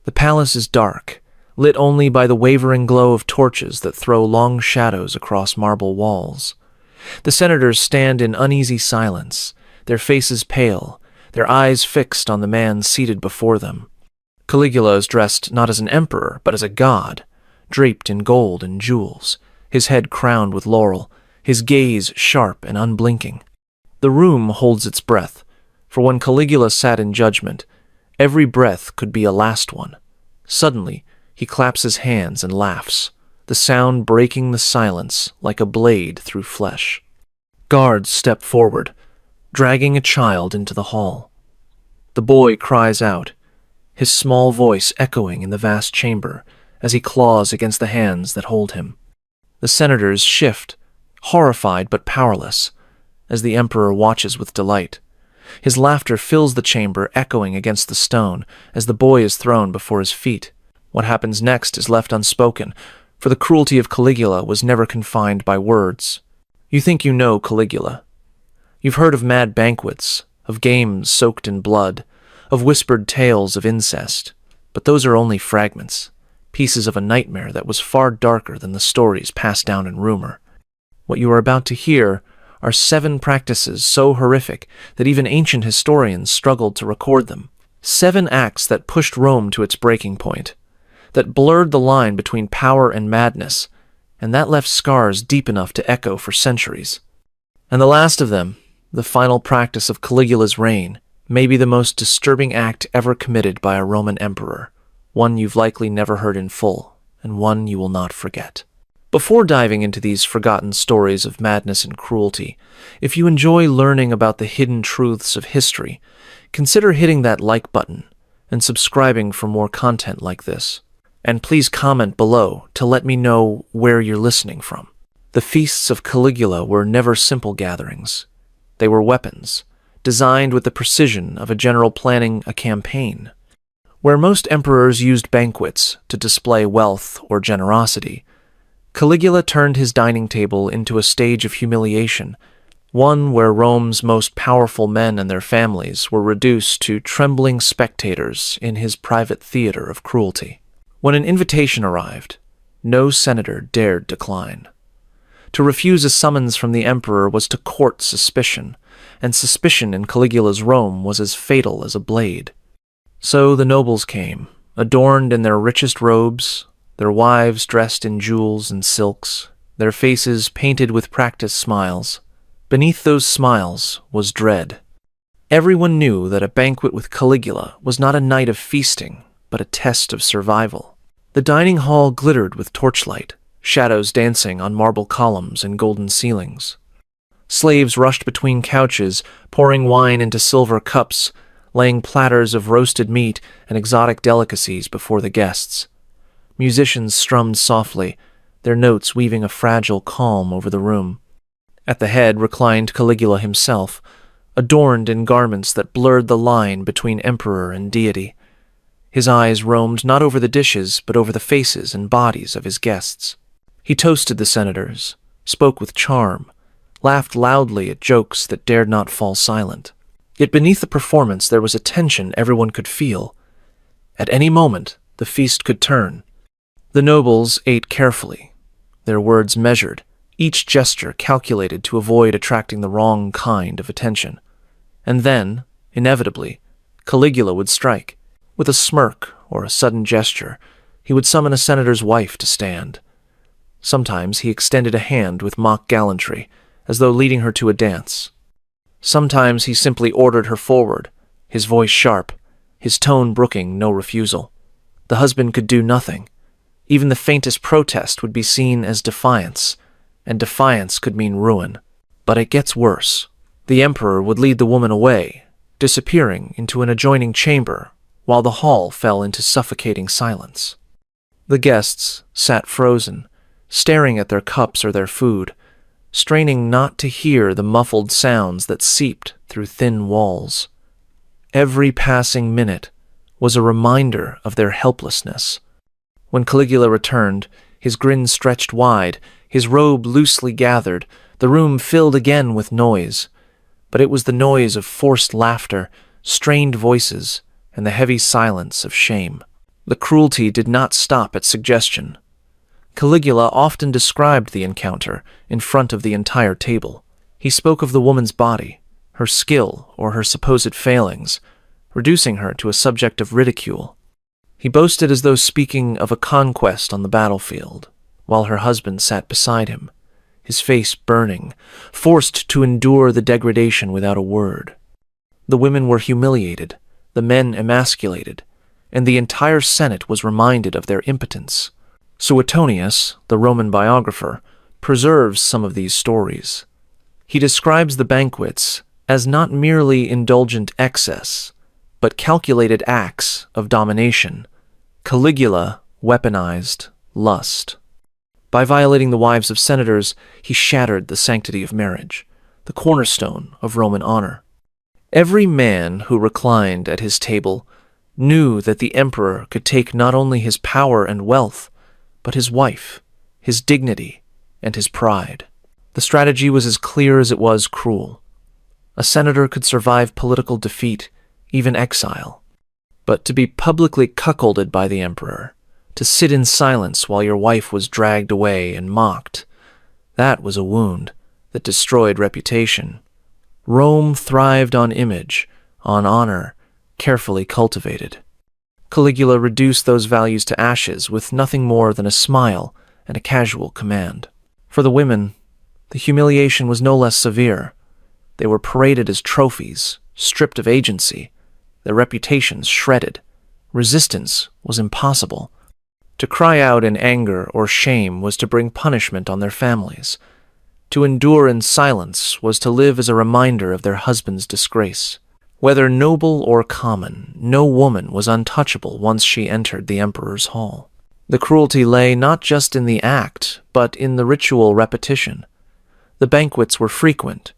The palace is dark, lit only by the wavering glow of torches that throw long shadows across marble walls. The senators stand in uneasy silence, their faces pale, their eyes fixed on the man seated before them. Caligula is dressed not as an emperor, but as a god, draped in gold and jewels, his head crowned with laurel, his gaze sharp and unblinking. The room holds its breath, for when Caligula sat in judgment, every breath could be a last one. Suddenly, he claps his hands and laughs, the sound breaking the silence like a blade through flesh. Guards step forward, dragging a child into the hall. The boy cries out, his small voice echoing in the vast chamber as he claws against the hands that hold him. The senators shift, horrified but powerless, as the emperor watches with delight. His laughter fills the chamber, echoing against the stone as the boy is thrown before his feet. What happens next is left unspoken, for the cruelty of Caligula was never confined by words. You think you know Caligula. You've heard of mad banquets, of games soaked in blood, of whispered tales of incest, but those are only fragments, pieces of a nightmare that was far darker than the stories passed down in rumor. What you are about to hear are 7 practices so horrific that even ancient historians struggled to record them. 7 acts that pushed Rome to its breaking point, that blurred the line between power and madness, and that left scars deep enough to echo for centuries. And the last of them, the final practice of Caligula's reign, may be the most disturbing act ever committed by a Roman emperor, one you've likely never heard in full, and one you will not forget. Before diving into these forgotten stories of madness and cruelty, if you enjoy learning about the hidden truths of history, consider hitting that like button and subscribing for more content like this. And please comment below to let me know where you're listening from. The feasts of Caligula were never simple gatherings. They were weapons, designed with the precision of a general planning a campaign. Where most emperors used banquets to display wealth or generosity, Caligula turned his dining table into a stage of humiliation, one where Rome's most powerful men and their families were reduced to trembling spectators in his private theater of cruelty. When an invitation arrived, no senator dared decline. To refuse a summons from the emperor was to court suspicion, and suspicion in Caligula's Rome was as fatal as a blade. So the nobles came, adorned in their richest robes, their wives dressed in jewels and silks, their faces painted with practiced smiles. Beneath those smiles was dread. Everyone knew that a banquet with Caligula was not a night of feasting, but a test of survival. The dining hall glittered with torchlight, shadows dancing on marble columns and golden ceilings. Slaves rushed between couches, pouring wine into silver cups, laying platters of roasted meat and exotic delicacies before the guests. Musicians strummed softly, their notes weaving a fragile calm over the room. At the head reclined Caligula himself, adorned in garments that blurred the line between emperor and deity. His eyes roamed not over the dishes, but over the faces and bodies of his guests. He toasted the senators, spoke with charm, laughed loudly at jokes that dared not fall silent. Yet beneath the performance there was a tension everyone could feel. At any moment, the feast could turn. The nobles ate carefully, their words measured, each gesture calculated to avoid attracting the wrong kind of attention. And then, inevitably, Caligula would strike. With a smirk or a sudden gesture, he would summon a senator's wife to stand. Sometimes he extended a hand with mock gallantry, as though leading her to a dance. Sometimes he simply ordered her forward, his voice sharp, his tone brooking no refusal. The husband could do nothing. Even the faintest protest would be seen as defiance, and defiance could mean ruin. But it gets worse. The emperor would lead the woman away, disappearing into an adjoining chamber, while the hall fell into suffocating silence. The guests sat frozen, staring at their cups or their food, straining not to hear the muffled sounds that seeped through thin walls. Every passing minute was a reminder of their helplessness. When Caligula returned, his grin stretched wide, his robe loosely gathered, the room filled again with noise. But it was the noise of forced laughter, strained voices, and the heavy silence of shame. The cruelty did not stop at suggestion. Caligula often described the encounter in front of the entire table. He spoke of the woman's body, her skill or her supposed failings, reducing her to a subject of ridicule. He boasted as though speaking of a conquest on the battlefield, while her husband sat beside him, his face burning, forced to endure the degradation without a word. The women were humiliated, the men emasculated, and the entire Senate was reminded of their impotence. Suetonius, the Roman biographer, preserves some of these stories. He describes the banquets as not merely indulgent excess, but calculated acts of domination. Caligula weaponized lust. By violating the wives of senators, he shattered the sanctity of marriage, the cornerstone of Roman honor. Every man who reclined at his table knew that the emperor could take not only his power and wealth, but his wife, his dignity, and his pride. The strategy was as clear as it was cruel. A senator could survive political defeat, even exile. But to be publicly cuckolded by the emperor, to sit in silence while your wife was dragged away and mocked, that was a wound that destroyed reputation. Rome thrived on image, on honor, carefully cultivated. Caligula reduced those values to ashes with nothing more than a smile and a casual command. For the women, the humiliation was no less severe. They were paraded as trophies, stripped of agency, their reputations shredded. Resistance was impossible. To cry out in anger or shame was to bring punishment on their families. To endure in silence was to live as a reminder of their husband's disgrace. Whether noble or common, no woman was untouchable once she entered the emperor's hall. The cruelty lay not just in the act, but in the ritual repetition. The banquets were frequent,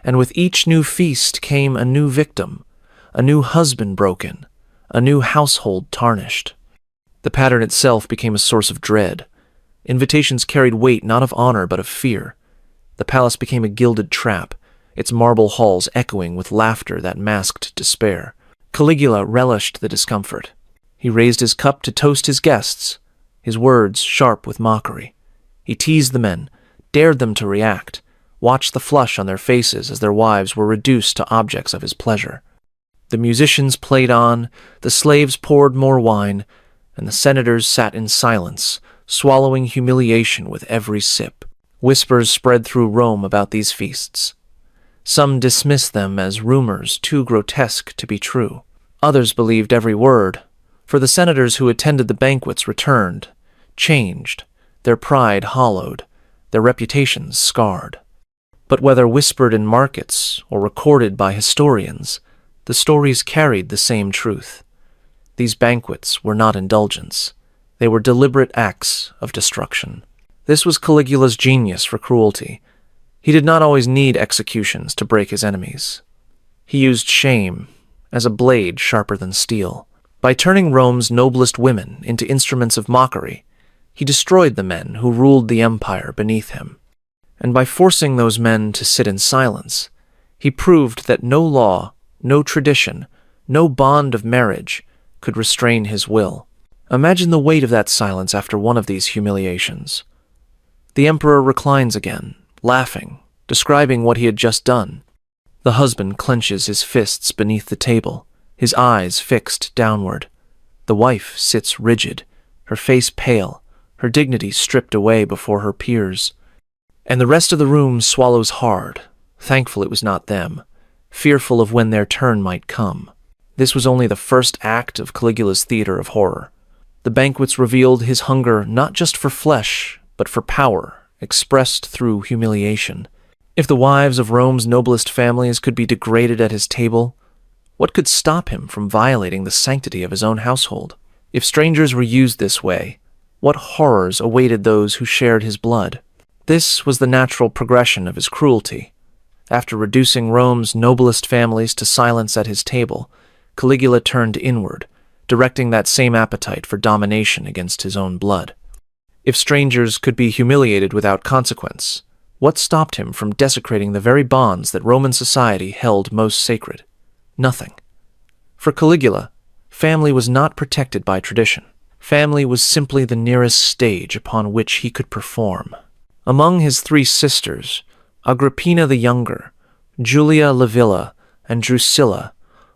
and with each new feast came a new victim, a new husband broken, a new household tarnished. The pattern itself became a source of dread. Invitations carried weight not of honor but of fear. The palace became a gilded trap, its marble halls echoing with laughter that masked despair. Caligula relished the discomfort. He raised his cup to toast his guests, his words sharp with mockery. He teased the men, dared them to react, watched the flush on their faces as their wives were reduced to objects of his pleasure. The musicians played on, the slaves poured more wine, and the senators sat in silence, swallowing humiliation with every sip. Whispers spread through Rome about these feasts. Some dismissed them as rumors too grotesque to be true. Others believed every word, for the senators who attended the banquets returned, changed, their pride hollowed, their reputations scarred. But whether whispered in markets or recorded by historians, the stories carried the same truth. These banquets were not indulgence. They were deliberate acts of destruction. This was Caligula's genius for cruelty. He did not always need executions to break his enemies. He used shame as a blade sharper than steel. By turning Rome's noblest women into instruments of mockery, he destroyed the men who ruled the empire beneath him. And by forcing those men to sit in silence, he proved that no law, no tradition, no bond of marriage could restrain his will. Imagine the weight of that silence after one of these humiliations. The emperor reclines again, laughing, describing what he had just done. The husband clenches his fists beneath the table, his eyes fixed downward. The wife sits rigid, her face pale, her dignity stripped away before her peers. And the rest of the room swallows hard, thankful it was not them, fearful of when their turn might come. This was only the first act of Caligula's theater of horror. The banquets revealed his hunger not just for flesh, but for power, expressed through humiliation. If the wives of Rome's noblest families could be degraded at his table, what could stop him from violating the sanctity of his own household? If strangers were used this way, what horrors awaited those who shared his blood? This was the natural progression of his cruelty. After reducing Rome's noblest families to silence at his table, Caligula turned inward, directing that same appetite for domination against his own blood. If strangers could be humiliated without consequence, what stopped him from desecrating the very bonds that Roman society held most sacred? Nothing. For Caligula, family was not protected by tradition. Family was simply the nearest stage upon which he could perform. Among his three sisters, Agrippina the Younger, Julia Livilla, and Drusilla,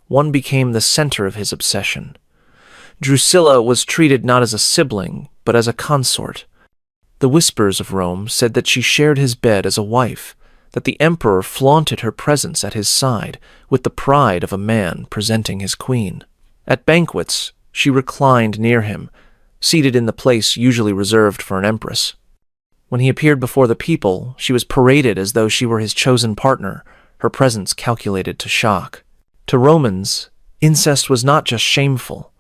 one became the center of his obsession. Drusilla was treated not as a sibling, but as a consort. The whispers of Rome said that she shared his bed as a wife, that the emperor flaunted her presence at his side with the pride of a man presenting his queen. At banquets, she reclined near him, seated in the place usually reserved for an empress. When he appeared before the people, she was paraded as though she were his chosen partner, her presence calculated to shock. To Romans, incest was not just shameful,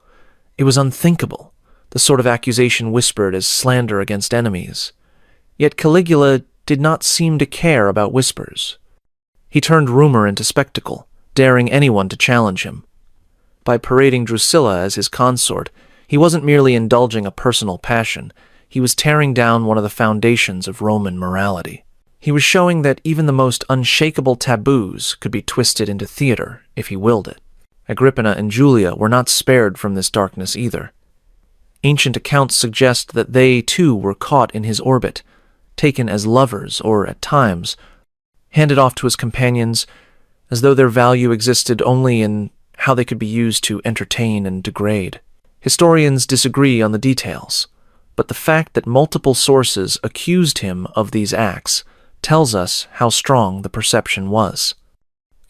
it was unthinkable, the sort of accusation whispered as slander against enemies. Yet Caligula did not seem to care about whispers. He turned rumor into spectacle, daring anyone to challenge him. By parading Drusilla as his consort, he wasn't merely indulging a personal passion, he was tearing down one of the foundations of Roman morality. He was showing that even the most unshakable taboos could be twisted into theater if he willed it. Agrippina and Julia were not spared from this darkness either. Ancient accounts suggest that they, too, were caught in his orbit, taken as lovers or, at times, handed off to his companions as though their value existed only in how they could be used to entertain and degrade. Historians disagree on the details, but the fact that multiple sources accused him of these acts tells us how strong the perception was.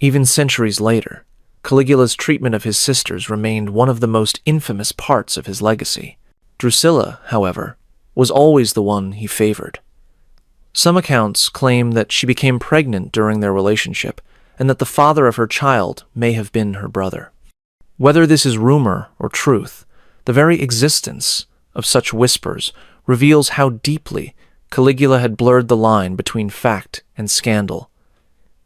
Even centuries later, Caligula's treatment of his sisters remained one of the most infamous parts of his legacy. Drusilla, however, was always the one he favored. Some accounts claim that she became pregnant during their relationship, and that the father of her child may have been her brother. Whether this is rumor or truth, the very existence of such whispers reveals how deeply Caligula had blurred the line between fact and scandal.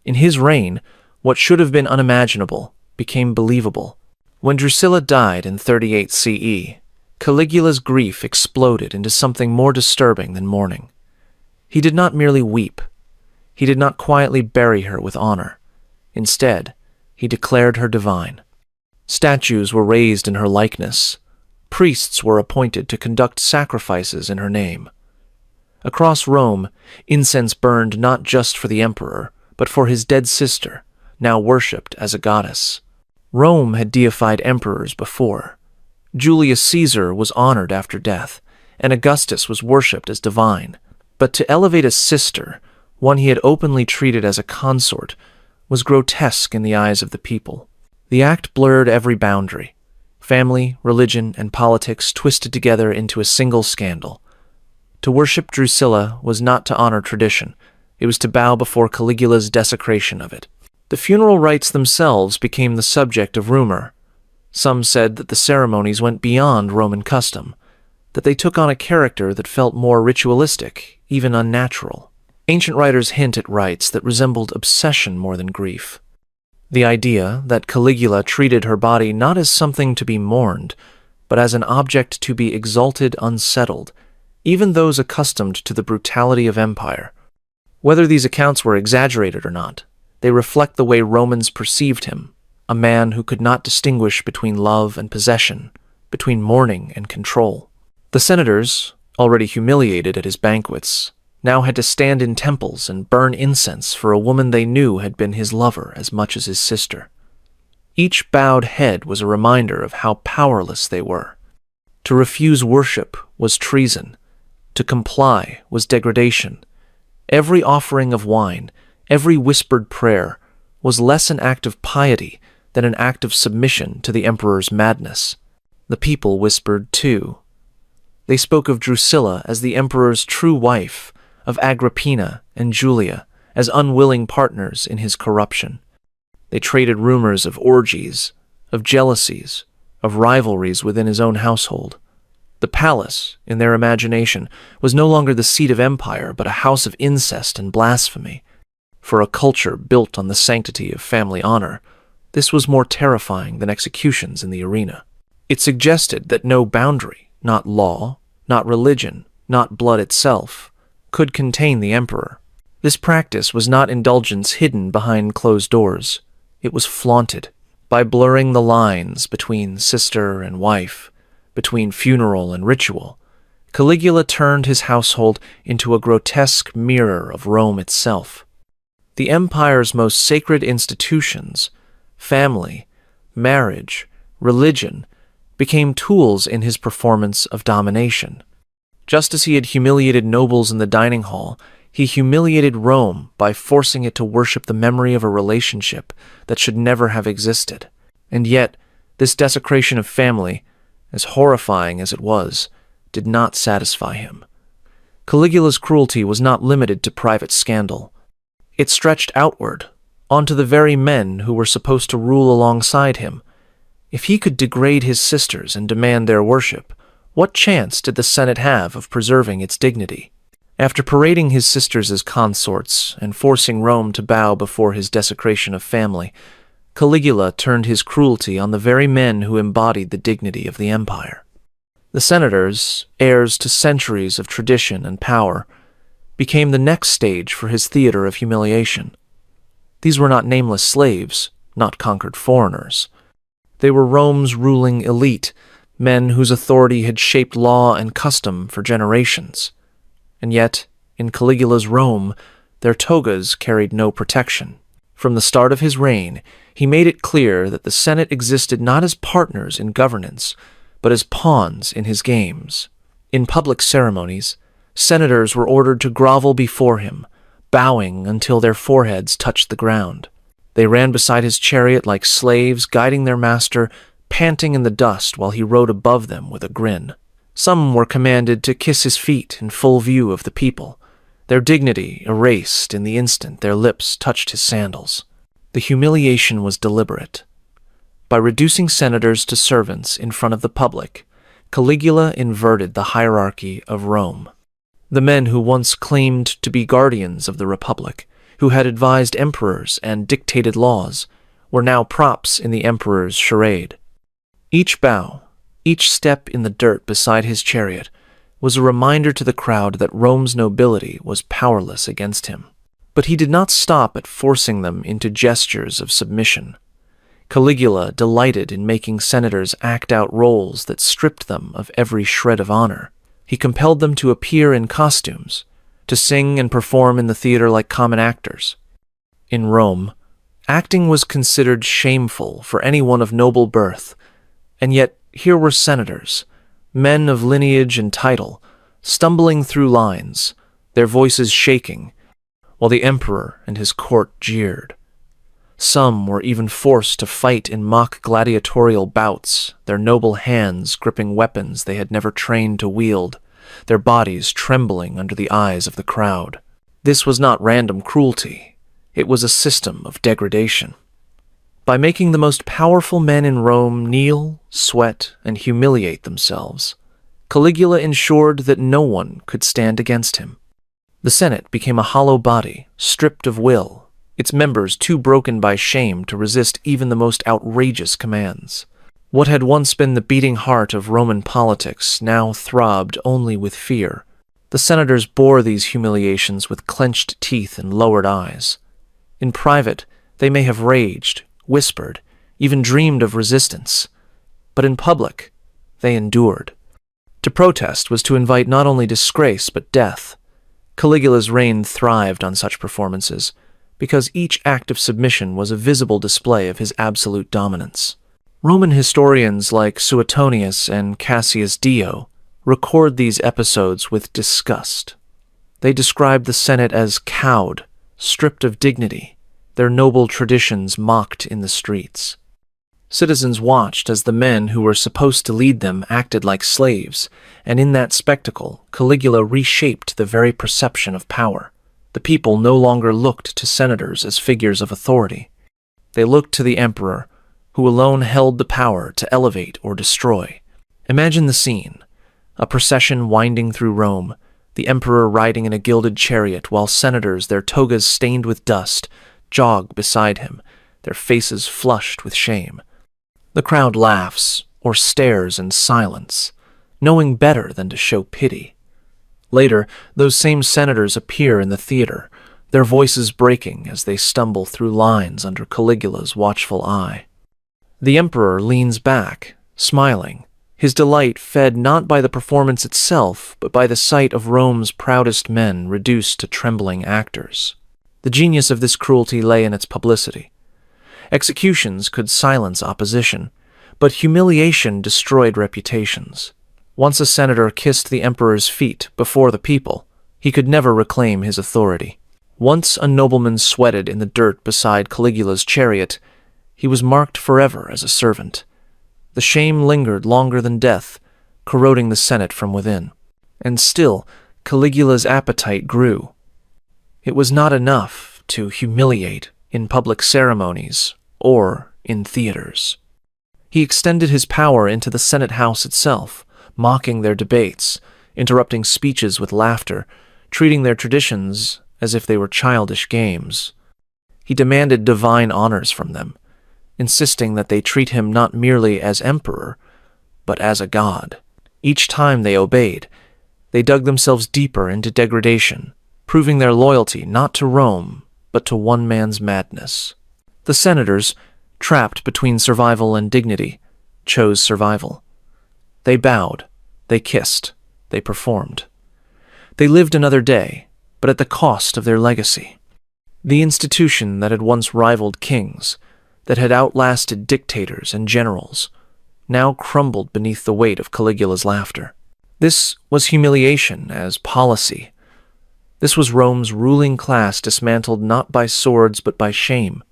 In his reign, what should have been unimaginable became believable. When Drusilla died in 38 CE, Caligula's grief exploded into something more disturbing than mourning. He did not merely weep. He did not quietly bury her with honor. Instead, he declared her divine. Statues were raised in her likeness. Priests were appointed to conduct sacrifices in her name. Across Rome, incense burned not just for the emperor, but for his dead sister, now worshipped as a goddess. Rome had deified emperors before. Julius Caesar was honored after death, and Augustus was worshipped as divine. But to elevate a sister, one he had openly treated as a consort, was grotesque in the eyes of the people. The act blurred every boundary. Family, religion, and politics twisted together into a single scandal. To worship Drusilla was not to honor tradition, it was to bow before Caligula's desecration of it. The funeral rites themselves became the subject of rumor. Some said that the ceremonies went beyond Roman custom, that they took on a character that felt more ritualistic, even unnatural. Ancient writers hint at rites that resembled obsession more than grief. The idea that Caligula treated her body not as something to be mourned, but as an object to be exalted unsettled, even those accustomed to the brutality of empire. Whether these accounts were exaggerated or not, they reflect the way Romans perceived him, a man who could not distinguish between love and possession, between mourning and control. The senators, already humiliated at his banquets, now had to stand in temples and burn incense for a woman they knew had been his lover as much as his sister. Each bowed head was a reminder of how powerless they were. To refuse worship was treason. To comply was degradation. Every offering of wine, every whispered prayer, was less an act of piety than an act of submission to the emperor's madness. The people whispered too. They spoke of Drusilla as the emperor's true wife, of Agrippina and Julia as unwilling partners in his corruption. They traded rumors of orgies, of jealousies, of rivalries within his own household. The palace, in their imagination, was no longer the seat of empire, but a house of incest and blasphemy. For a culture built on the sanctity of family honor, this was more terrifying than executions in the arena. It suggested that no boundary, not law, not religion, not blood itself, could contain the emperor. This practice was not indulgence hidden behind closed doors. It was flaunted. By blurring the lines between sister and wife, between funeral and ritual, Caligula turned his household into a grotesque mirror of Rome itself. The empire's most sacred institutions, family, marriage, religion, became tools in his performance of domination. Just as he had humiliated nobles in the dining hall, he humiliated Rome by forcing it to worship the memory of a relationship that should never have existed. And yet, this desecration of family, as horrifying as it was, did not satisfy him. Caligula's cruelty was not limited to private scandal. It stretched outward, onto the very men who were supposed to rule alongside him. If he could degrade his sisters and demand their worship, what chance did the Senate have of preserving its dignity? After parading his sisters as consorts and forcing Rome to bow before his desecration of family, Caligula turned his cruelty on the very men who embodied the dignity of the empire. The senators, heirs to centuries of tradition and power, became the next stage for his theater of humiliation. These were not nameless slaves, not conquered foreigners. They were Rome's ruling elite, men whose authority had shaped law and custom for generations. And yet, in Caligula's Rome, their togas carried no protection. From the start of his reign, he made it clear that the Senate existed not as partners in governance, but as pawns in his games. In public ceremonies, senators were ordered to grovel before him, bowing until their foreheads touched the ground. They ran beside his chariot like slaves, guiding their master, panting in the dust while he rode above them with a grin. Some were commanded to kiss his feet in full view of the people, their dignity erased in the instant their lips touched his sandals. The humiliation was deliberate. By reducing senators to servants in front of the public, Caligula inverted the hierarchy of Rome. The men who once claimed to be guardians of the Republic, who had advised emperors and dictated laws, were now props in the emperor's charade. Each bow, each step in the dirt beside his chariot, was a reminder to the crowd that Rome's nobility was powerless against him. But he did not stop at forcing them into gestures of submission. Caligula delighted in making senators act out roles that stripped them of every shred of honor. He compelled them to appear in costumes, to sing and perform in the theater like common actors. In Rome, acting was considered shameful for anyone of noble birth, and yet here were senators, men of lineage and title, stumbling through lines, their voices shaking, while the emperor and his court jeered. Some were even forced to fight in mock gladiatorial bouts, their noble hands gripping weapons they had never trained to wield, their bodies trembling under the eyes of the crowd. This was not random cruelty. It was a system of degradation. By making the most powerful men in Rome kneel, sweat, and humiliate themselves, Caligula ensured that no one could stand against him. The Senate became a hollow body, stripped of will, its members too broken by shame to resist even the most outrageous commands. What had once been the beating heart of Roman politics now throbbed only with fear. The senators bore these humiliations with clenched teeth and lowered eyes. In private, they may have raged, whispered, even dreamed of resistance. But in public, they endured. To protest was to invite not only disgrace but death. Caligula's reign thrived on such performances, because each act of submission was a visible display of his absolute dominance. Roman historians like Suetonius and Cassius Dio record these episodes with disgust. They describe the Senate as cowed, stripped of dignity, their noble traditions mocked in the streets. Citizens watched as the men who were supposed to lead them acted like slaves, and in that spectacle, Caligula reshaped the very perception of power. The people no longer looked to senators as figures of authority. They looked to the emperor, who alone held the power to elevate or destroy. Imagine the scene: a procession winding through Rome, the emperor riding in a gilded chariot while senators, their togas stained with dust, jog beside him, their faces flushed with shame. The crowd laughs or stares in silence, knowing better than to show pity. Later, those same senators appear in the theater, their voices breaking as they stumble through lines under Caligula's watchful eye. The emperor leans back, smiling, His delight fed not by the performance itself, but by the sight of Rome's proudest men reduced to trembling actors. The genius of this cruelty lay in its publicity. Executions could silence opposition, but humiliation destroyed reputations. Once a senator kissed the emperor's feet before the people, he could never reclaim his authority. Once a nobleman sweated in the dirt beside Caligula's chariot, he was marked forever as a servant. The shame lingered longer than death, corroding the Senate from within. And still, Caligula's appetite grew. It was not enough to humiliate in public ceremonies or in theaters. He extended his power into the Senate House itself, mocking their debates, interrupting speeches with laughter, treating their traditions as if they were childish games. He demanded divine honors from them, insisting that they treat him not merely as emperor, but as a god. Each time they obeyed, they dug themselves deeper into degradation, proving their loyalty not to Rome, but to one man's madness. The senators, trapped between survival and dignity, chose survival. They bowed, they kissed, they performed. They lived another day, but at the cost of their legacy. The institution that had once rivaled kings, that had outlasted dictators and generals, now crumbled beneath the weight of Caligula's laughter. This was humiliation as policy. This was Rome's ruling class dismantled not by swords but by shame.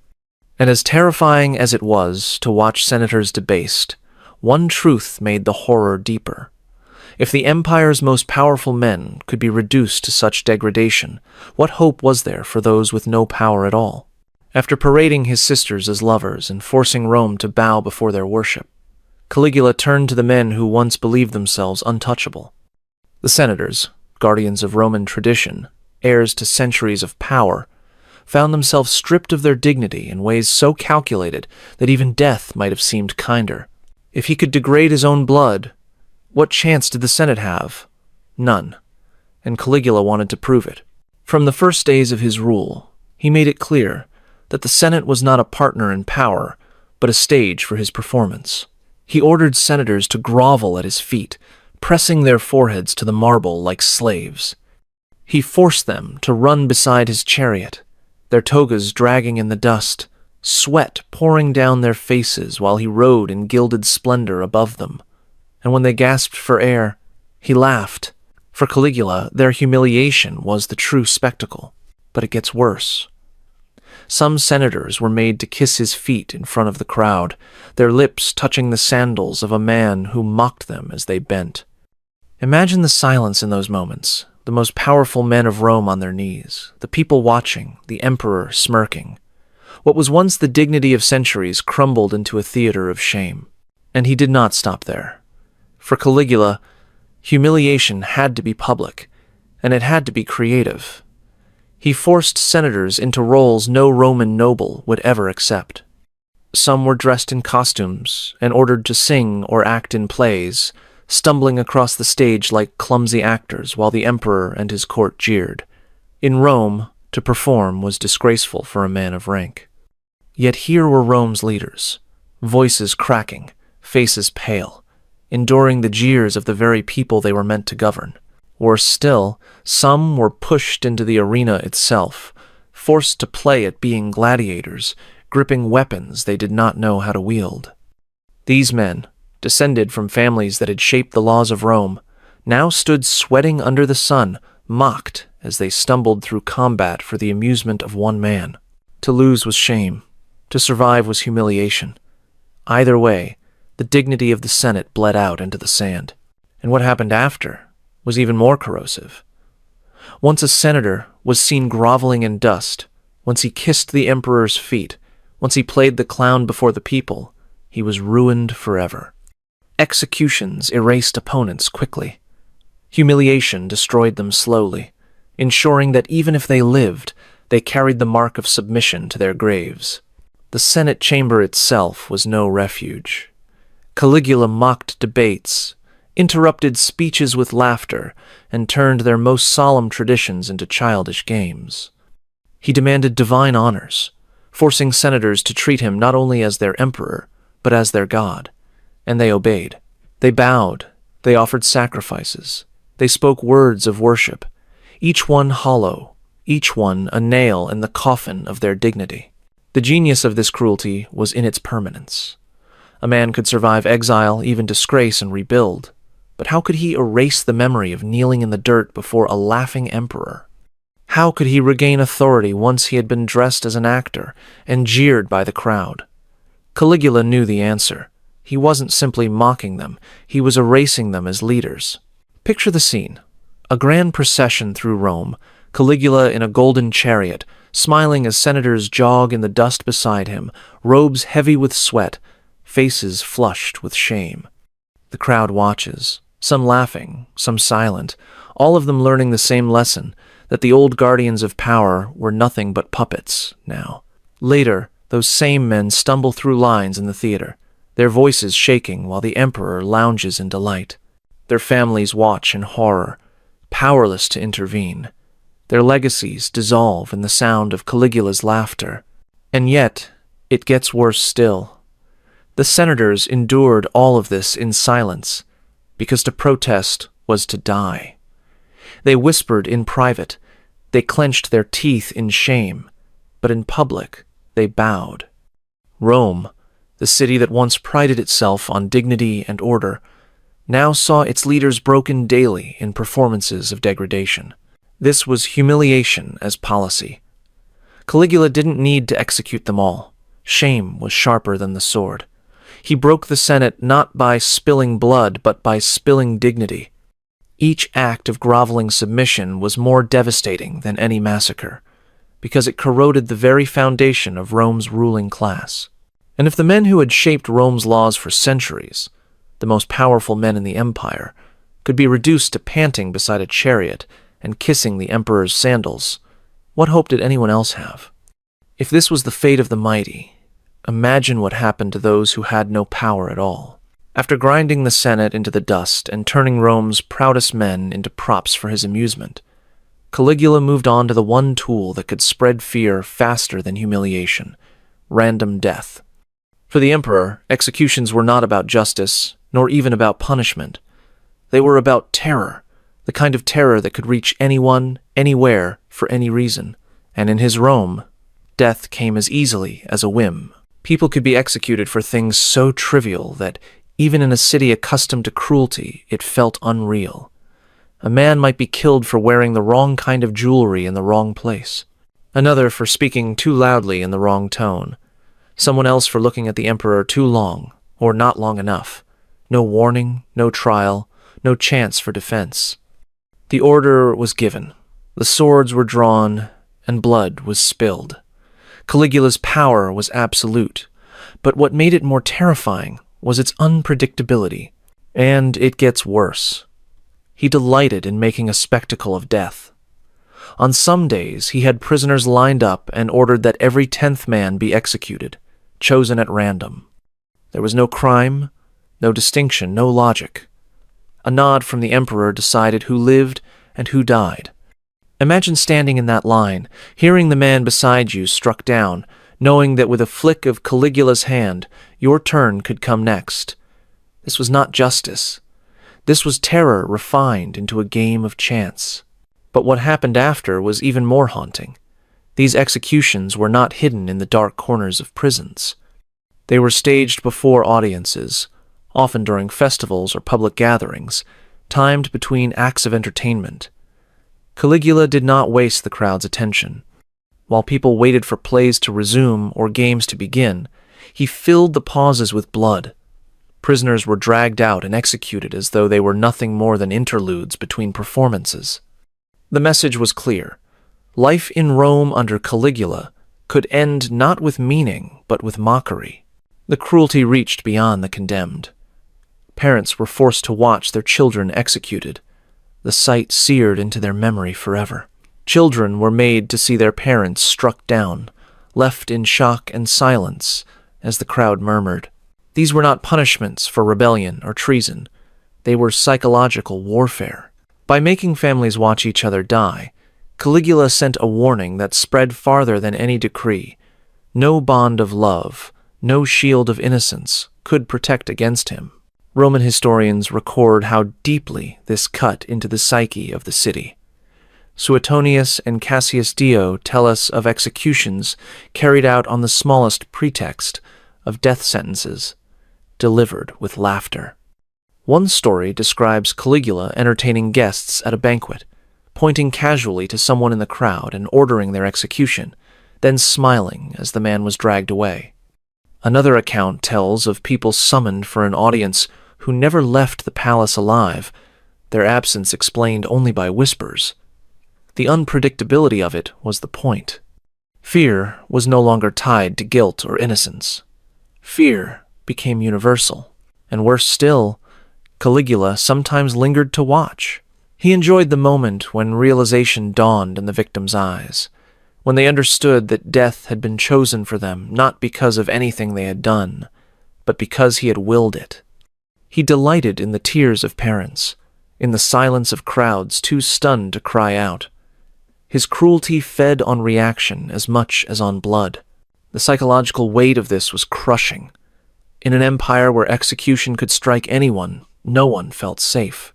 And as terrifying as it was to watch senators debased, one truth made the horror deeper. If the empire's most powerful men could be reduced to such degradation, what hope was there for those with no power at all? After parading his sisters as lovers and forcing Rome to bow before their worship, Caligula turned to the men who once believed themselves untouchable. The senators, guardians of Roman tradition, heirs to centuries of power, found themselves stripped of their dignity in ways so calculated that even death might have seemed kinder. If he could degrade his own blood, what chance did the Senate have? None. And Caligula wanted to prove it. From the first days of his rule, he made it clear that the Senate was not a partner in power, but a stage for his performance. He ordered senators to grovel at his feet, pressing their foreheads to the marble like slaves. He forced them to run beside his chariot, their togas dragging in the dust, sweat pouring down their faces while he rode in gilded splendor above them. And when they gasped for air, he laughed. For Caligula, their humiliation was the true spectacle. But it gets worse. Some senators were made to kiss his feet in front of the crowd, their lips touching the sandals of a man who mocked them as they bent. Imagine the silence in those moments, the most powerful men of Rome on their knees, the people watching, the emperor smirking. What was once the dignity of centuries crumbled into a theater of shame. And he did not stop there. For Caligula, humiliation had to be public, and it had to be creative. He forced senators into roles no Roman noble would ever accept. Some were dressed in costumes and ordered to sing or act in plays, stumbling across the stage like clumsy actors while the emperor and his court jeered. In Rome, to perform was disgraceful for a man of rank. Yet here were Rome's leaders, voices cracking, faces pale, enduring the jeers of the very people they were meant to govern. Worse still, some were pushed into the arena itself, forced to play at being gladiators, gripping weapons they did not know how to wield. These men, descended from families that had shaped the laws of Rome, now stood sweating under the sun, mocked as they stumbled through combat for the amusement of one man. To lose was shame. To survive was humiliation. Either way, the dignity of the Senate bled out into the sand. And what happened after was even more corrosive. Once a senator was seen groveling in dust, once he kissed the emperor's feet, once he played the clown before the people, he was ruined forever. Executions erased opponents quickly. Humiliation destroyed them slowly, ensuring that even if they lived, they carried the mark of submission to their graves. The Senate chamber itself was no refuge. Caligula mocked debates, interrupted speeches with laughter, and turned their most solemn traditions into childish games. He demanded divine honors, forcing senators to treat him not only as their emperor, but as their god, and they obeyed. They bowed, they offered sacrifices, they spoke words of worship, each one hollow, each one a nail in the coffin of their dignity. The genius of this cruelty was in its permanence. A man could survive exile, even disgrace, and rebuild, but how could he erase the memory of kneeling in the dirt before a laughing emperor? How could he regain authority once he had been dressed as an actor and jeered by the crowd? Caligula knew the answer. He wasn't simply mocking them, he was erasing them as leaders. Picture the scene. A grand procession through Rome, Caligula in a golden chariot, smiling as senators jog in the dust beside him, robes heavy with sweat, faces flushed with shame. The crowd watches, some laughing, some silent, all of them learning the same lesson, that the old guardians of power were nothing but puppets now. Later, those same men stumble through lines in the theater, their voices shaking while the emperor lounges in delight. Their families watch in horror, powerless to intervene. Their legacies dissolve in the sound of Caligula's laughter. And yet, it gets worse still. The senators endured all of this in silence, because to protest was to die. They whispered in private, they clenched their teeth in shame, but in public they bowed. Rome, the city that once prided itself on dignity and order, now saw its leaders broken daily in performances of degradation. This was humiliation as policy. Caligula didn't need to execute them all. Shame was sharper than the sword. He broke the Senate not by spilling blood, but by spilling dignity. Each act of groveling submission was more devastating than any massacre, because it corroded the very foundation of Rome's ruling class. And if the men who had shaped Rome's laws for centuries, the most powerful men in the empire, could be reduced to panting beside a chariot and kissing the emperor's sandals, what hope did anyone else have? If this was the fate of the mighty, imagine what happened to those who had no power at all. After grinding the Senate into the dust and turning Rome's proudest men into props for his amusement, Caligula moved on to the one tool that could spread fear faster than humiliation: random death. For the emperor, executions were not about justice, nor even about punishment. They were about terror, the kind of terror that could reach anyone, anywhere, for any reason. And in his Rome, death came as easily as a whim. People could be executed for things so trivial that, even in a city accustomed to cruelty, it felt unreal. A man might be killed for wearing the wrong kind of jewelry in the wrong place, another for speaking too loudly in the wrong tone, someone else for looking at the emperor too long, or not long enough. No warning, no trial, no chance for defense. The order was given, the swords were drawn, and blood was spilled. Caligula's power was absolute, but what made it more terrifying was its unpredictability. And it gets worse. He delighted in making a spectacle of death. On some days, he had prisoners lined up and ordered that every 10th man be executed, chosen at random. There was no crime, no distinction, no logic. A nod from the emperor decided who lived and who died. Imagine standing in that line, hearing the man beside you struck down, knowing that with a flick of Caligula's hand, your turn could come next. This was not justice. This was terror refined into a game of chance. But what happened after was even more haunting. These executions were not hidden in the dark corners of prisons. They were staged before audiences, often during festivals or public gatherings, timed between acts of entertainment. Caligula did not waste the crowd's attention. While people waited for plays to resume or games to begin, he filled the pauses with blood. Prisoners were dragged out and executed as though they were nothing more than interludes between performances. The message was clear. Life in Rome under Caligula could end not with meaning, but with mockery. The cruelty reached beyond the condemned. Parents were forced to watch their children executed, the sight seared into their memory forever. Children were made to see their parents struck down, left in shock and silence as the crowd murmured. These were not punishments for rebellion or treason. They were psychological warfare. By making families watch each other die, Caligula sent a warning that spread farther than any decree. No bond of love, no shield of innocence could protect against him. Roman historians record how deeply this cut into the psyche of the city. Suetonius and Cassius Dio tell us of executions carried out on the smallest pretext of death sentences, delivered with laughter. One story describes Caligula entertaining guests at a banquet, pointing casually to someone in the crowd and ordering their execution, then smiling as the man was dragged away. Another account tells of people summoned for an audience who never left the palace alive, their absence explained only by whispers. The unpredictability of it was the point. Fear was no longer tied to guilt or innocence. Fear became universal, and worse still, Caligula sometimes lingered to watch. He enjoyed the moment when realization dawned in the victims' eyes, when they understood that death had been chosen for them not because of anything they had done, but because he had willed it. He delighted in the tears of parents, in the silence of crowds too stunned to cry out. His cruelty fed on reaction as much as on blood. The psychological weight of this was crushing. In an empire where execution could strike anyone, no one felt safe.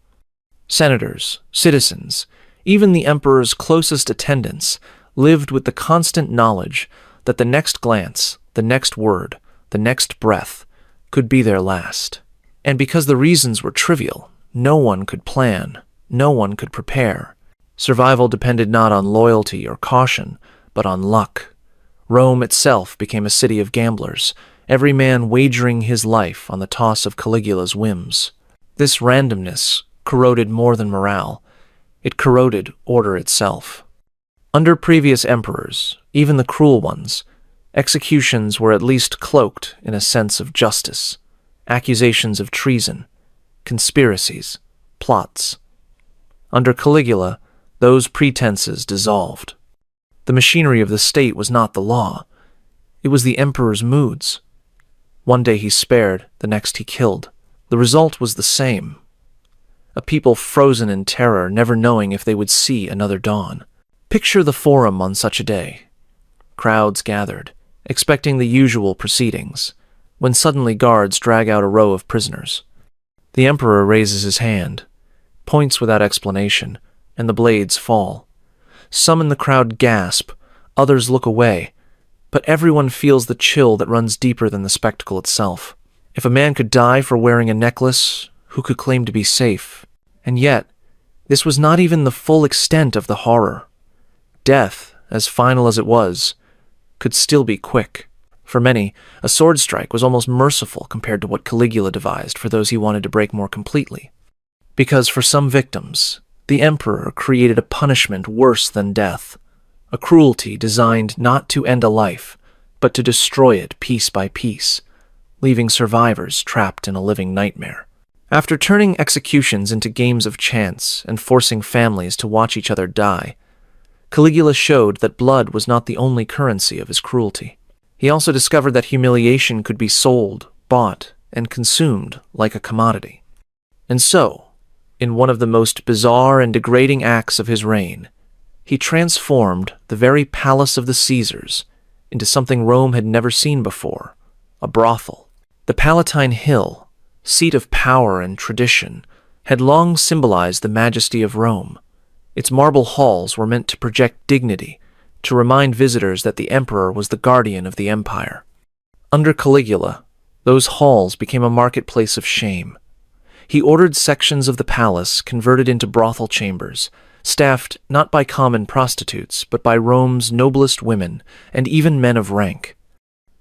Senators, citizens, even the emperor's closest attendants lived with the constant knowledge that the next glance, the next word, the next breath could be their last. And because the reasons were trivial, no one could plan, no one could prepare. Survival depended not on loyalty or caution, but on luck. Rome itself became a city of gamblers, every man wagering his life on the toss of Caligula's whims. This randomness corroded more than morale. It corroded order itself. Under previous emperors, even the cruel ones, executions were at least cloaked in a sense of justice. Accusations of treason, conspiracies, plots. Under Caligula, those pretenses dissolved. The machinery of the state was not the law. It was the emperor's moods. One day he spared, the next he killed. The result was the same. A people frozen in terror, never knowing if they would see another dawn. Picture the forum on such a day. Crowds gathered, expecting the usual proceedings, when suddenly guards drag out a row of prisoners. The emperor raises his hand, points without explanation, and the blades fall. Some in the crowd gasp, others look away, but everyone feels the chill that runs deeper than the spectacle itself. If a man could die for wearing a necklace, who could claim to be safe? And yet, this was not even the full extent of the horror. Death, as final as it was, could still be quick. For many, a sword strike was almost merciful compared to what Caligula devised for those he wanted to break more completely. Because for some victims, the emperor created a punishment worse than death, a cruelty designed not to end a life, but to destroy it piece by piece, leaving survivors trapped in a living nightmare. After turning executions into games of chance and forcing families to watch each other die, Caligula showed that blood was not the only currency of his cruelty. He also discovered that humiliation could be sold, bought, and consumed like a commodity. And so, in one of the most bizarre and degrading acts of his reign, he transformed the very palace of the Caesars into something Rome had never seen before, a brothel. The Palatine Hill, seat of power and tradition, had long symbolized the majesty of Rome. Its marble halls were meant to project dignity, to remind visitors that the emperor was the guardian of the empire. Under Caligula, those halls became a marketplace of shame. He ordered sections of the palace converted into brothel chambers, staffed not by common prostitutes, but by Rome's noblest women and even men of rank.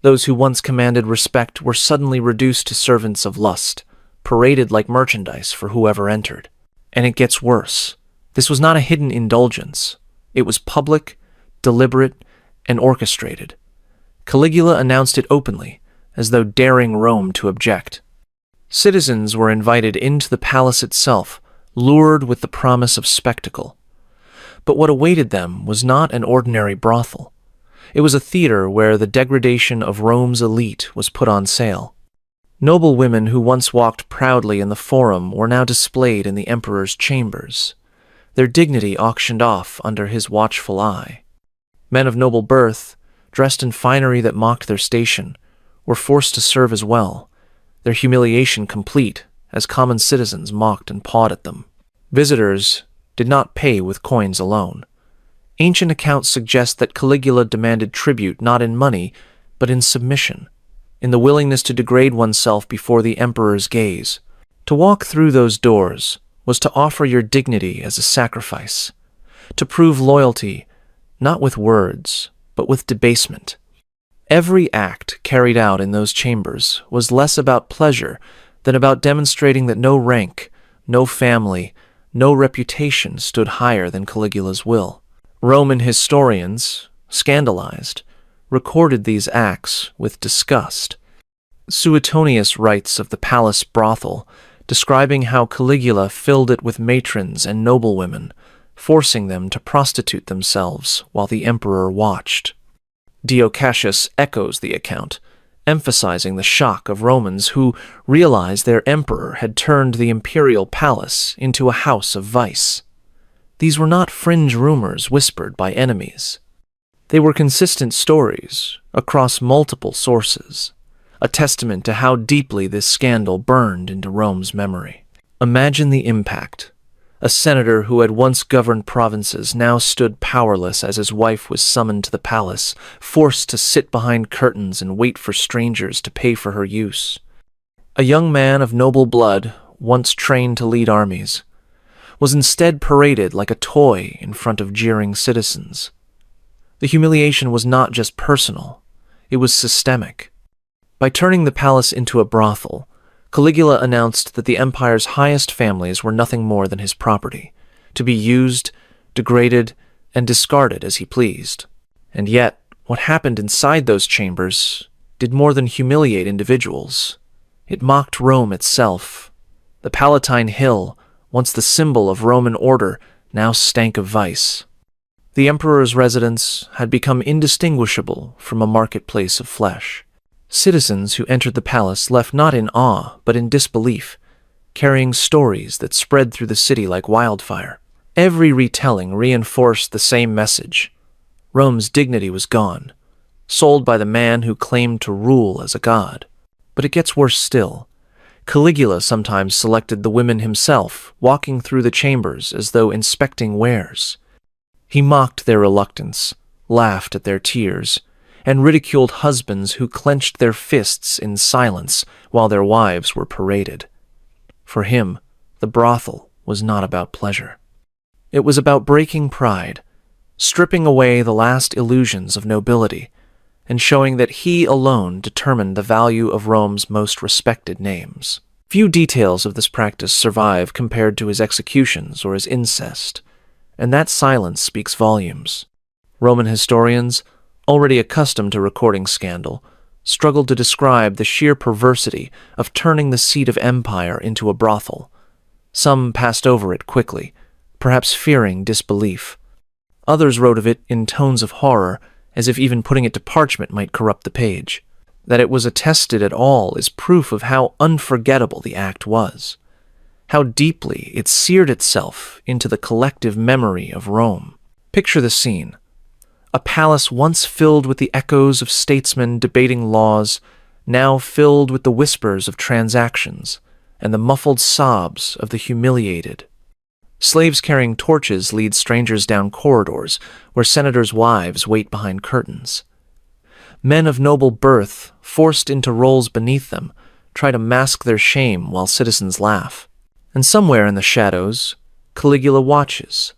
Those who once commanded respect were suddenly reduced to servants of lust, paraded like merchandise for whoever entered. And it gets worse. This was not a hidden indulgence. It was public, deliberate, and orchestrated. Caligula announced it openly, as though daring Rome to object. Citizens were invited into the palace itself, lured with the promise of spectacle. But what awaited them was not an ordinary brothel. It was a theater where the degradation of Rome's elite was put on sale. Noble women who once walked proudly in the forum were now displayed in the emperor's chambers, their dignity auctioned off under his watchful eye. Men of noble birth, dressed in finery that mocked their station, were forced to serve as well, their humiliation complete as common citizens mocked and pawed at them. Visitors did not pay with coins alone. Ancient accounts suggest that Caligula demanded tribute not in money, but in submission, in the willingness to degrade oneself before the emperor's gaze. To walk through those doors was to offer your dignity as a sacrifice, to prove loyalty not with words, but with debasement. Every act carried out in those chambers was less about pleasure than about demonstrating that no rank, no family, no reputation stood higher than Caligula's will. Roman historians, scandalized, recorded these acts with disgust. Suetonius writes of the palace brothel, describing how Caligula filled it with matrons and noblewomen, forcing them to prostitute themselves while the emperor watched. Dio Cassius echoes the account, emphasizing the shock of Romans who realized their emperor had turned the imperial palace into a house of vice. These were not fringe rumors whispered by enemies. They were consistent stories across multiple sources, a testament to how deeply this scandal burned into Rome's memory. Imagine the impact. A senator who had once governed provinces now stood powerless as his wife was summoned to the palace, forced to sit behind curtains and wait for strangers to pay for her use. A young man of noble blood, once trained to lead armies, was instead paraded like a toy in front of jeering citizens. The humiliation was not just personal, it was systemic. By turning the palace into a brothel, Caligula announced that the empire's highest families were nothing more than his property, to be used, degraded, and discarded as he pleased. And yet, what happened inside those chambers did more than humiliate individuals. It mocked Rome itself. The Palatine Hill, once the symbol of Roman order, now stank of vice. The emperor's residence had become indistinguishable from a marketplace of flesh. Citizens who entered the palace left not in awe, but in disbelief, carrying stories that spread through the city like wildfire. Every retelling reinforced the same message. Rome's dignity was gone, sold by the man who claimed to rule as a god. But it gets worse still. Caligula sometimes selected the women himself, walking through the chambers as though inspecting wares. He mocked their reluctance, laughed at their tears, and ridiculed husbands who clenched their fists in silence while their wives were paraded. For him, the brothel was not about pleasure. It was about breaking pride, stripping away the last illusions of nobility, and showing that he alone determined the value of Rome's most respected names. Few details of this practice survive compared to his executions or his incest, and that silence speaks volumes. Roman historians, already accustomed to recording scandal, struggled to describe the sheer perversity of turning the seat of empire into a brothel. Some passed over it quickly, perhaps fearing disbelief. Others wrote of it in tones of horror, as if even putting it to parchment might corrupt the page. That it was attested at all is proof of how unforgettable the act was, how deeply it seared itself into the collective memory of Rome. Picture the scene. A palace once filled with the echoes of statesmen debating laws, now filled with the whispers of transactions and the muffled sobs of the humiliated. Slaves carrying torches lead strangers down corridors where senators' wives wait behind curtains. Men of noble birth, forced into roles beneath them, try to mask their shame while citizens laugh. And somewhere in the shadows, Caligula watches,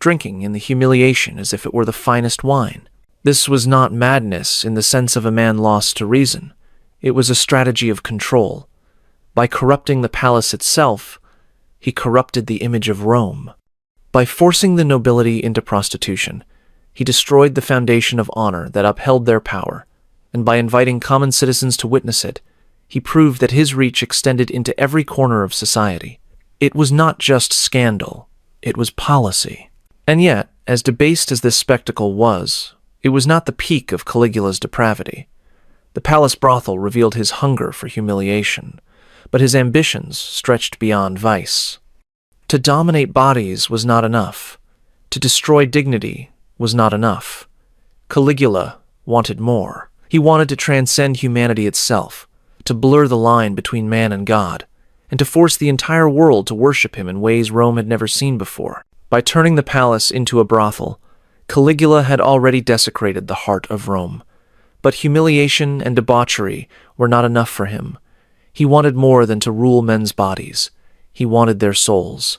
drinking in the humiliation as if it were the finest wine. This was not madness in the sense of a man lost to reason. It was a strategy of control. By corrupting the palace itself, he corrupted the image of Rome. By forcing the nobility into prostitution, he destroyed the foundation of honor that upheld their power, and by inviting common citizens to witness it, he proved that his reach extended into every corner of society. It was not just scandal, it was policy. And yet, as debased as this spectacle was, it was not the peak of Caligula's depravity. The palace brothel revealed his hunger for humiliation, but his ambitions stretched beyond vice. To dominate bodies was not enough. To destroy dignity was not enough. Caligula wanted more. He wanted to transcend humanity itself, to blur the line between man and God, and to force the entire world to worship him in ways Rome had never seen before. By turning the palace into a brothel, Caligula had already desecrated the heart of Rome. But humiliation and debauchery were not enough for him. He wanted more than to rule men's bodies. He wanted their souls.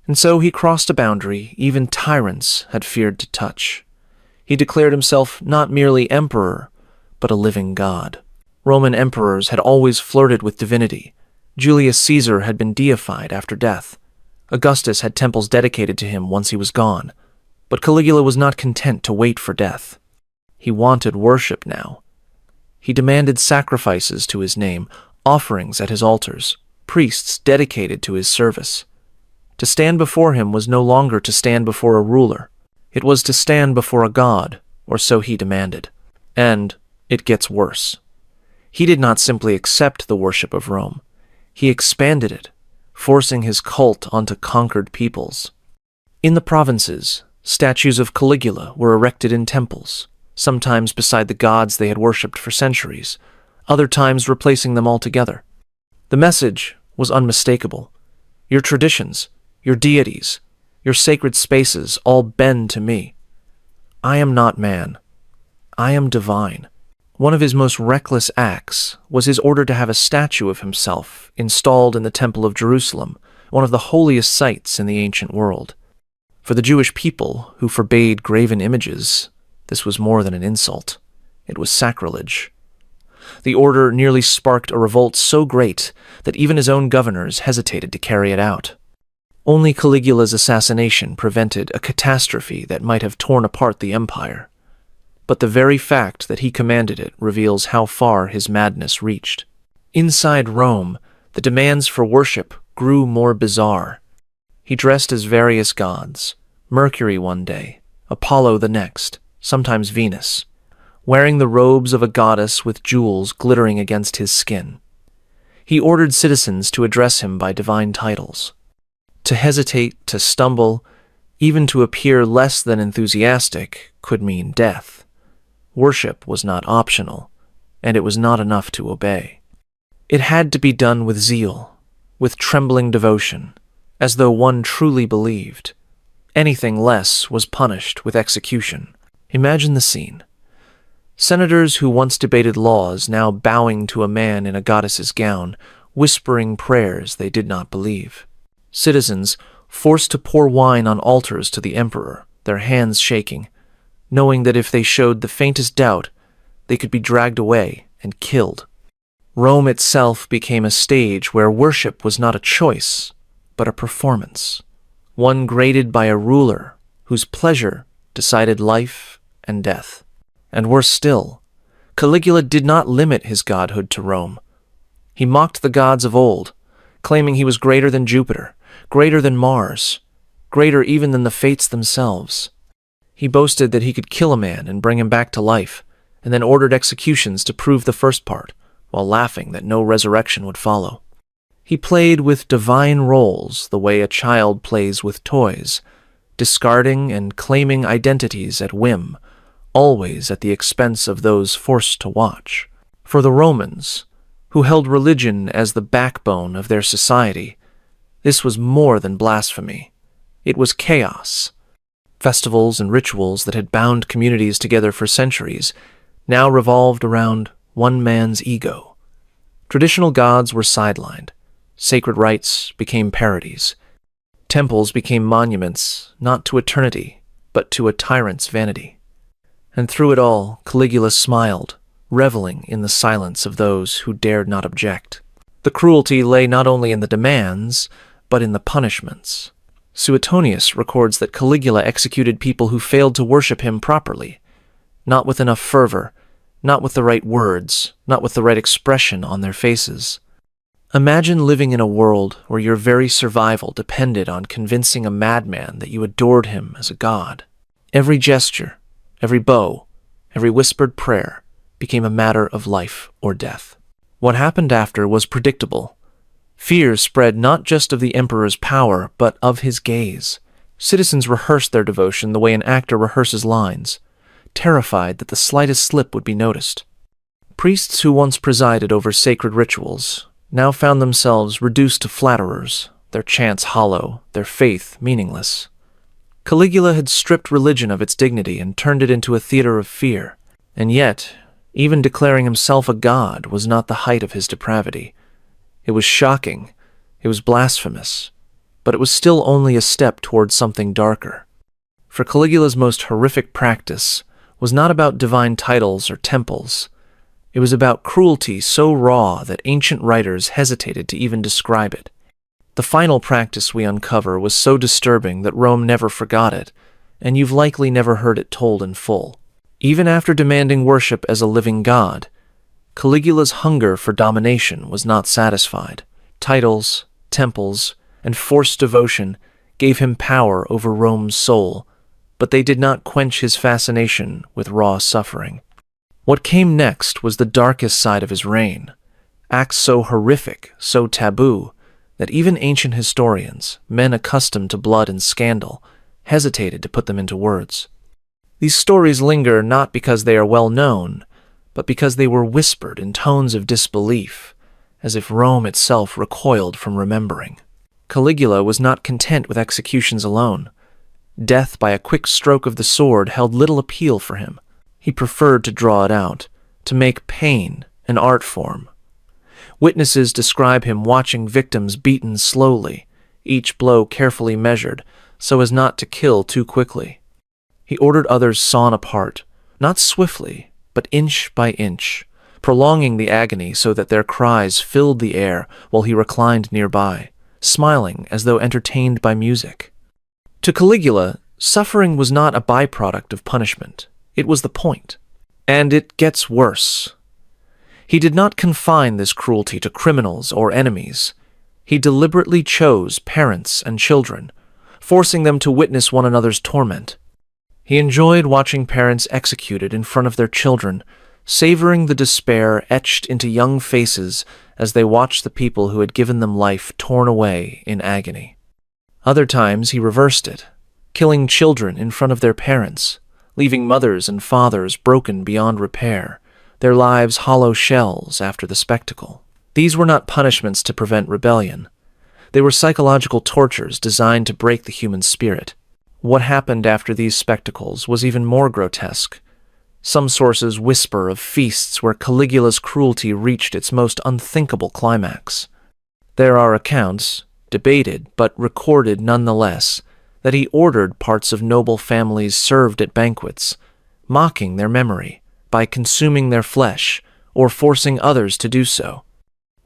And so he crossed a boundary even tyrants had feared to touch. He declared himself not merely emperor, but a living god. Roman emperors had always flirted with divinity. Julius Caesar had been deified after death. Augustus had temples dedicated to him once he was gone. But Caligula was not content to wait for death. He wanted worship now. He demanded sacrifices to his name, offerings at his altars, priests dedicated to his service. To stand before him was no longer to stand before a ruler. It was to stand before a god, or so he demanded. And it gets worse. He did not simply accept the worship of Rome. He expanded it, forcing his cult onto conquered peoples. In the provinces, statues of Caligula were erected in temples, sometimes beside the gods they had worshipped for centuries, other times replacing them altogether. The message was unmistakable. Your traditions, your deities, your sacred spaces all bend to me. I am not man. I am divine. One of his most reckless acts was his order to have a statue of himself installed in the Temple of Jerusalem, one of the holiest sites in the ancient world. For the Jewish people, who forbade graven images, this was more than an insult. It was sacrilege. The order nearly sparked a revolt so great that even his own governors hesitated to carry it out. Only Caligula's assassination prevented a catastrophe that might have torn apart the empire. But the very fact that he commanded it reveals how far his madness reached. Inside Rome, the demands for worship grew more bizarre. He dressed as various gods, Mercury one day, Apollo the next, sometimes Venus, wearing the robes of a goddess with jewels glittering against his skin. He ordered citizens to address him by divine titles. To hesitate, to stumble, even to appear less than enthusiastic could mean death. Worship was not optional, and it was not enough to obey. It had to be done with zeal, with trembling devotion, as though one truly believed. Anything less was punished with execution. Imagine the scene. Senators who once debated laws now bowing to a man in a goddess's gown, whispering prayers they did not believe. Citizens forced to pour wine on altars to the emperor, their hands shaking, knowing that if they showed the faintest doubt, they could be dragged away and killed. Rome itself became a stage where worship was not a choice, but a performance, one graded by a ruler whose pleasure decided life and death. And worse still, Caligula did not limit his godhood to Rome. He mocked the gods of old, claiming he was greater than Jupiter, greater than Mars, greater even than the fates themselves. He boasted that he could kill a man and bring him back to life, and then ordered executions to prove the first part, while laughing that no resurrection would follow. He played with divine roles the way a child plays with toys, discarding and claiming identities at whim, always at the expense of those forced to watch. For the Romans, who held religion as the backbone of their society, this was more than blasphemy. It was chaos. Festivals and rituals that had bound communities together for centuries now revolved around one man's ego. Traditional gods were sidelined. Sacred rites became parodies. Temples became monuments, not to eternity, but to a tyrant's vanity. And through it all, Caligula smiled, reveling in the silence of those who dared not object. The cruelty lay not only in the demands, but in the punishments. Suetonius records that Caligula executed people who failed to worship him properly, not with enough fervor, not with the right words, not with the right expression on their faces. Imagine living in a world where your very survival depended on convincing a madman that you adored him as a god. Every gesture, every bow, every whispered prayer became a matter of life or death. What happened after was predictable. Fear spread not just of the emperor's power, but of his gaze. Citizens rehearsed their devotion the way an actor rehearses lines, terrified that the slightest slip would be noticed. Priests who once presided over sacred rituals now found themselves reduced to flatterers, their chants hollow, their faith meaningless. Caligula had stripped religion of its dignity and turned it into a theater of fear, and yet, even declaring himself a god was not the height of his depravity. It was shocking, it was blasphemous, but it was still only a step towards something darker. For Caligula's most horrific practice was not about divine titles or temples. It was about cruelty so raw that ancient writers hesitated to even describe it. The final practice we uncover was so disturbing that Rome never forgot it, and you've likely never heard it told in full. Even after demanding worship as a living god, Caligula's hunger for domination was not satisfied. Titles, temples, and forced devotion gave him power over Rome's soul, but they did not quench his fascination with raw suffering. What came next was the darkest side of his reign, acts so horrific, so taboo, that even ancient historians, men accustomed to blood and scandal, hesitated to put them into words. These stories linger not because they are well known, but because they were whispered in tones of disbelief, as if Rome itself recoiled from remembering. Caligula was not content with executions alone. Death by a quick stroke of the sword held little appeal for him. He preferred to draw it out, to make pain an art form. Witnesses describe him watching victims beaten slowly, each blow carefully measured, so as not to kill too quickly. He ordered others sawn apart, not swiftly, but inch by inch, prolonging the agony so that their cries filled the air while he reclined nearby, smiling as though entertained by music. To Caligula, suffering was not a byproduct of punishment. It was the point. And it gets worse. He did not confine this cruelty to criminals or enemies. He deliberately chose parents and children, forcing them to witness one another's torment. He enjoyed watching parents executed in front of their children, savoring the despair etched into young faces as they watched the people who had given them life torn away in agony. Other times he reversed it, killing children in front of their parents, leaving mothers and fathers broken beyond repair, their lives hollow shells after the spectacle. These were not punishments to prevent rebellion. They were psychological tortures designed to break the human spirit. What happened after these spectacles was even more grotesque. Some sources whisper of feasts where Caligula's cruelty reached its most unthinkable climax. There are accounts, debated but recorded nonetheless, that he ordered parts of noble families served at banquets, mocking their memory by consuming their flesh or forcing others to do so.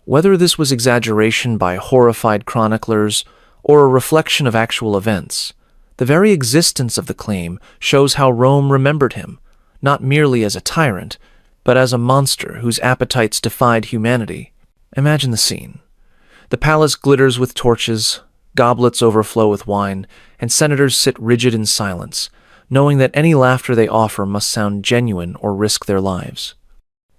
Whether this was exaggeration by horrified chroniclers or a reflection of actual events, the very existence of the claim shows how Rome remembered him, not merely as a tyrant, but as a monster whose appetites defied humanity. Imagine the scene. The palace glitters with torches, goblets overflow with wine, and senators sit rigid in silence, knowing that any laughter they offer must sound genuine or risk their lives.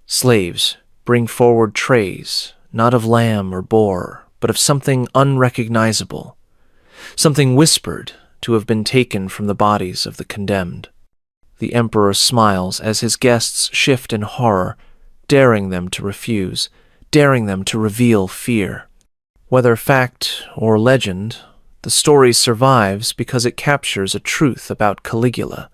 Slaves bring forward trays, not of lamb or boar, but of something unrecognizable, something whispered to have been taken from the bodies of the condemned. The emperor smiles as his guests shift in horror, daring them to refuse, daring them to reveal fear. Whether fact or legend, the story survives because it captures a truth about Caligula.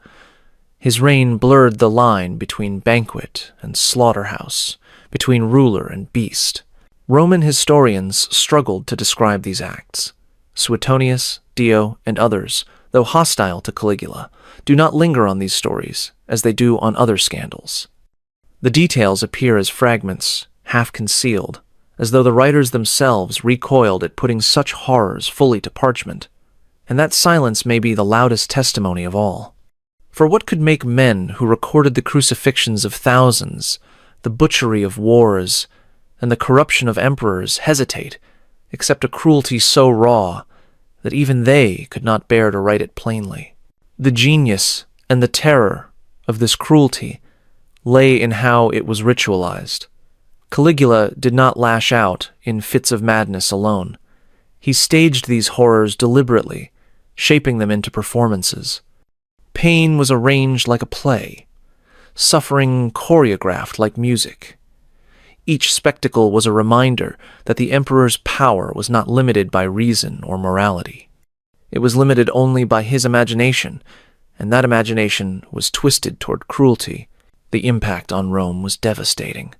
His reign blurred the line between banquet and slaughterhouse, between ruler and beast. Roman historians struggled to describe these acts. Suetonius, Dio, and others, though hostile to Caligula, do not linger on these stories as they do on other scandals. The details appear as fragments, half concealed, as though the writers themselves recoiled at putting such horrors fully to parchment, and that silence may be the loudest testimony of all. For what could make men who recorded the crucifixions of thousands, the butchery of wars, and the corruption of emperors hesitate, except a cruelty so raw that even they could not bear to write it plainly? The genius and the terror of this cruelty lay in how it was ritualized. Caligula did not lash out in fits of madness alone. He staged these horrors deliberately, shaping them into performances. Pain was arranged like a play, suffering choreographed like music. Each spectacle was a reminder that the emperor's power was not limited by reason or morality. It was limited only by his imagination, and that imagination was twisted toward cruelty. The impact on Rome was devastating.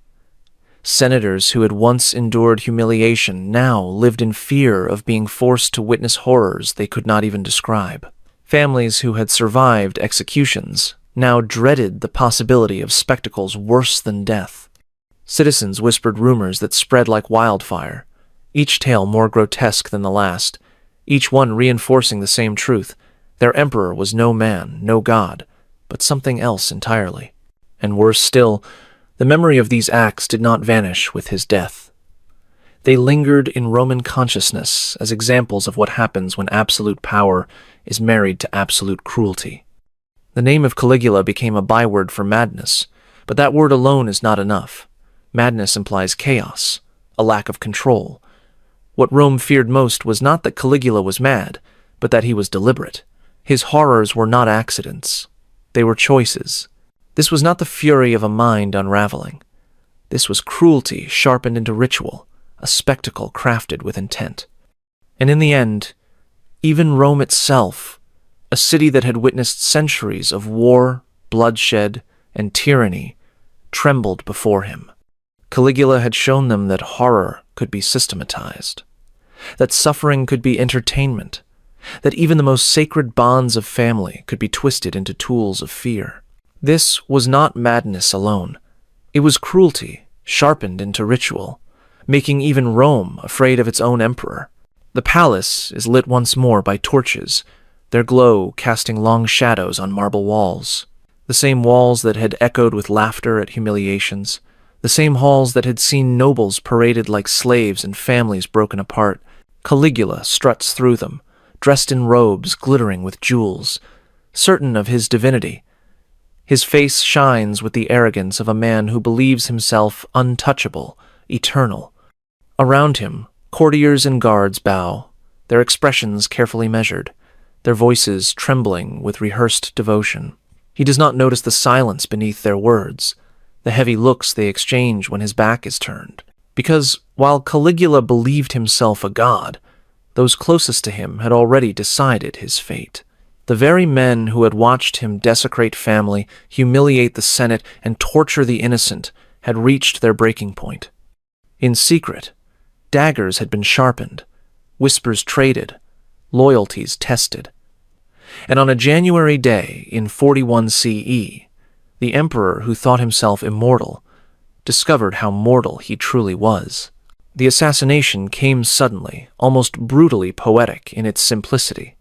Senators who had once endured humiliation now lived in fear of being forced to witness horrors they could not even describe. Families who had survived executions now dreaded the possibility of spectacles worse than death. Citizens whispered rumors that spread like wildfire, each tale more grotesque than the last, each one reinforcing the same truth. Their emperor was no man, no god, but something else entirely. And worse still, the memory of these acts did not vanish with his death. They lingered in Roman consciousness as examples of what happens when absolute power is married to absolute cruelty. The name of Caligula became a byword for madness, but that word alone is not enough. Madness implies chaos, a lack of control. What Rome feared most was not that Caligula was mad, but that he was deliberate. His horrors were not accidents. They were choices. This was not the fury of a mind unraveling. This was cruelty sharpened into ritual, a spectacle crafted with intent. And in the end, even Rome itself, a city that had witnessed centuries of war, bloodshed, and tyranny, trembled before him. Caligula had shown them that horror could be systematized, that suffering could be entertainment, that even the most sacred bonds of family could be twisted into tools of fear. This was not madness alone. It was cruelty, sharpened into ritual, making even Rome afraid of its own emperor. The palace is lit once more by torches, their glow casting long shadows on marble walls. The same walls that had echoed with laughter at humiliations, the same halls that had seen nobles paraded like slaves and families broken apart. Caligula struts through them, dressed in robes glittering with jewels, certain of his divinity. His face shines with the arrogance of a man who believes himself untouchable, eternal. Around him, courtiers and guards bow, their expressions carefully measured, their voices trembling with rehearsed devotion. He does not notice the silence beneath their words, the heavy looks they exchange when his back is turned. Because while Caligula believed himself a god, those closest to him had already decided his fate. The very men who had watched him desecrate family, humiliate the Senate, and torture the innocent had reached their breaking point. In secret, daggers had been sharpened, whispers traded, loyalties tested. And on a January day in 41 CE, the emperor who thought himself immortal discovered how mortal he truly was. The assassination came suddenly, almost brutally poetic in its simplicity.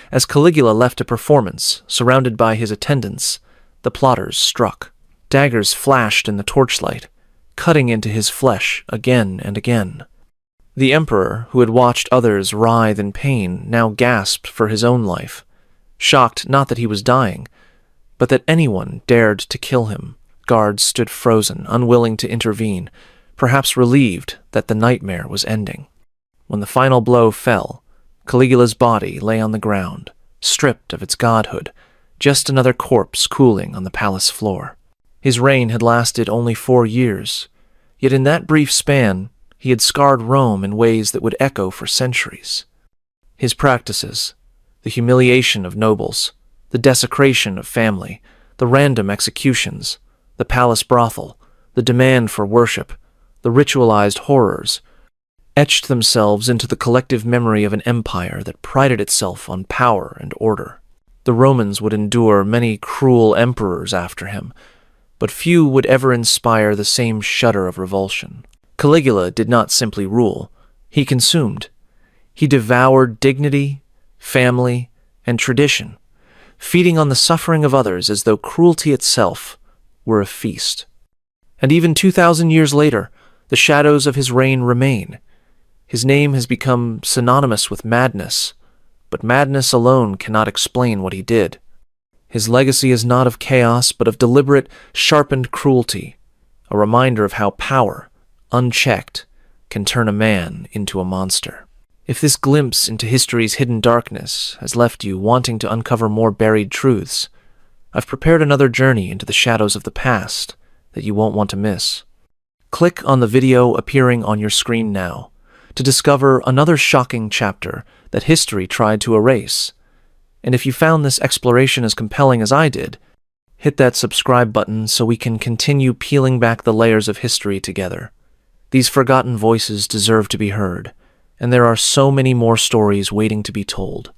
As Caligula left a performance, surrounded by his attendants, the plotters struck. Daggers flashed in the torchlight, cutting into his flesh again and again. The emperor, who had watched others writhe in pain, now gasped for his own life, shocked not that he was dying, but that anyone dared to kill him. Guards stood frozen, unwilling to intervene, perhaps relieved that the nightmare was ending. When the final blow fell, Caligula's body lay on the ground, stripped of its godhood, just another corpse cooling on the palace floor. His reign had lasted only 4 years, yet in that brief span he had scarred Rome in ways that would echo for centuries. His practices, the humiliation of nobles, the desecration of family, the random executions, the palace brothel, the demand for worship, the ritualized horrors, etched themselves into the collective memory of an empire that prided itself on power and order. The Romans would endure many cruel emperors after him, but few would ever inspire the same shudder of revulsion. Caligula did not simply rule, he consumed. He devoured dignity, family, and tradition, feeding on the suffering of others as though cruelty itself were a feast. And even 2,000 years later, the shadows of his reign remain. His name has become synonymous with madness, but madness alone cannot explain what he did. His legacy is not of chaos, but of deliberate, sharpened cruelty, a reminder of how power, unchecked, can turn a man into a monster. If this glimpse into history's hidden darkness has left you wanting to uncover more buried truths, I've prepared another journey into the shadows of the past that you won't want to miss. Click on the video appearing on your screen now to discover another shocking chapter that history tried to erase. And if you found this exploration as compelling as I did, hit that subscribe button so we can continue peeling back the layers of history together. These forgotten voices deserve to be heard, and there are so many more stories waiting to be told.